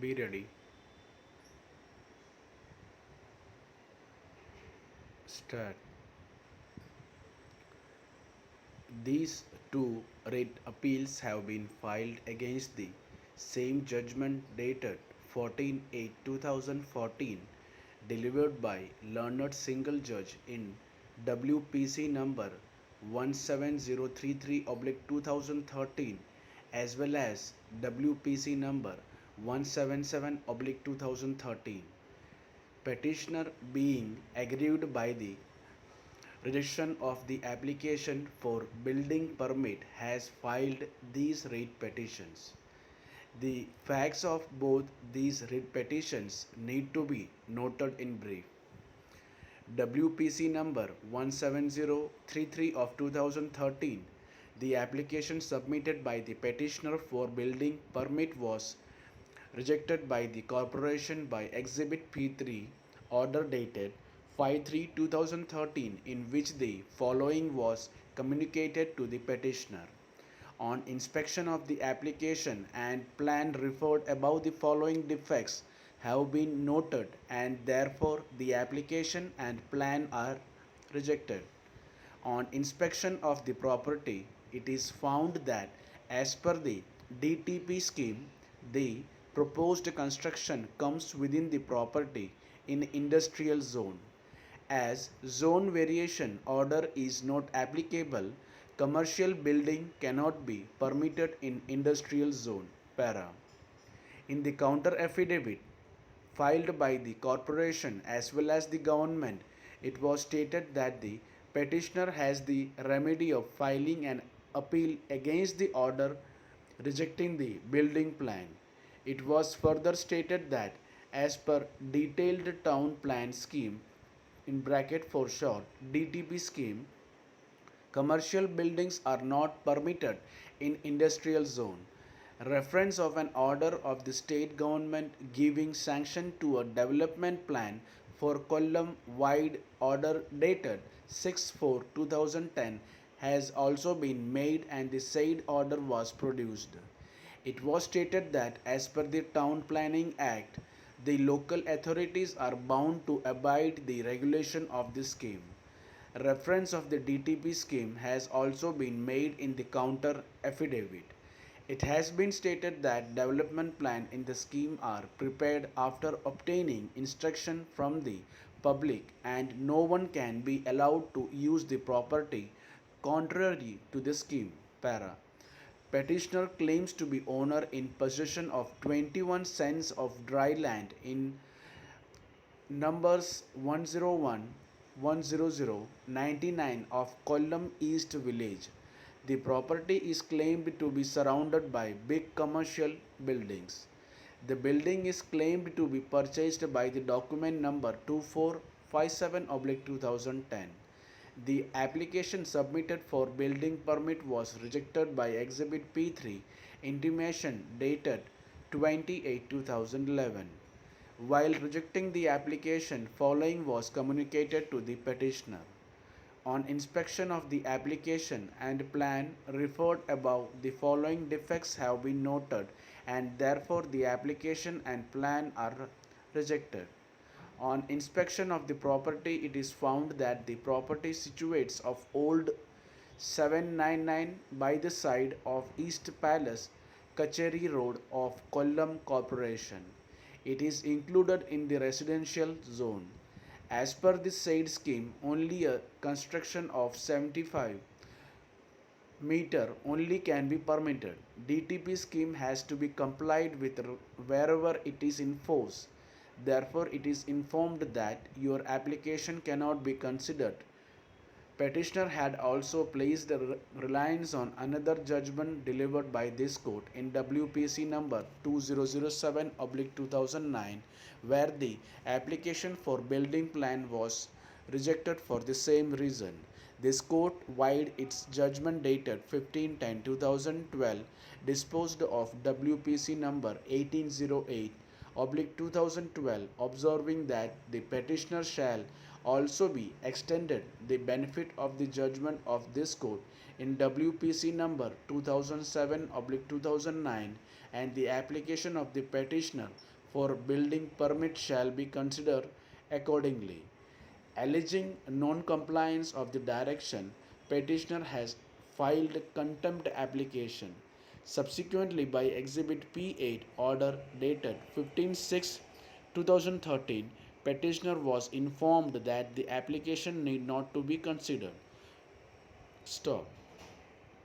Be ready. Start. These two writ appeals have been filed against the same judgment dated 14/8/2014, delivered by learned single judge in WPC number 17033/2013 as well as WPC number 177/2013. Petitioner being aggrieved by the rejection of the application for building permit has filed these writ petitions. The facts of both these writ petitions need to be noted in brief. WPC number 17033 of 2013, the application submitted by the petitioner for building permit was rejected by the corporation by Exhibit P3, order dated 5/3/2013, in which the following was communicated to the petitioner. On inspection of the application and plan referred above, the following defects have been noted and therefore the application and plan are rejected. On inspection of the property, it is found that as per the DTP scheme, the proposed construction comes within the property in industrial zone. As zone variation order is not applicable, commercial building cannot be permitted in industrial zone. Para. In the counter affidavit filed by the corporation as well as the government, it was stated that the petitioner has the remedy of filing an appeal against the order rejecting the building plan. It was further stated that as per detailed town plan scheme in bracket for short DTP scheme, commercial buildings are not permitted in industrial zone. Reference of an order of the state government giving sanction to a development plan for Kollam wide order dated 6/4/2010 has also been made and the said order was produced. It was stated that as per the Town Planning Act, the local authorities are bound to abide the regulation of the scheme. Reference of the DTP scheme has also been made in the counter affidavit. It has been stated that development plan in the scheme are prepared after obtaining instruction from the public and no one can be allowed to use the property contrary to the scheme. Para. Petitioner claims to be owner in possession of 21 cents of dry land in numbers 101, 100, 99 of Kollam East Village. The property is claimed to be surrounded by big commercial buildings. The building is claimed to be purchased by the document number 2457/2010. The application submitted for building permit was rejected by Exhibit P3, intimation dated 28/2011. While rejecting the application, following was communicated to the petitioner. On inspection of the application and plan referred above, the following defects have been noted and therefore the application and plan are rejected. On inspection of the property, it is found that the property situates of old 799 by the side of East Palace, Kacheri Road of Kollam Corporation. It is included in the residential zone. As per the said scheme, only a construction of 75 meter only can be permitted. DTP scheme has to be complied with wherever it is in force. Therefore, it is informed that your application cannot be considered. Petitioner had also placed the reliance on another judgment delivered by this court in WPC number 2007/2009, where the application for building plan was rejected for the same reason. This court, while its judgment dated 15/10/2012, disposed of WPC number 1808/2012, observing that the petitioner shall also be extended the benefit of the judgment of this court in WPC number 2007/2009, and the application of the petitioner for building permit shall be considered accordingly. Alleging non-compliance of the direction, petitioner has filed contempt application. Subsequently, by Exhibit P8, order dated 15/6/2013, petitioner was informed that the application need not to be considered. Stop.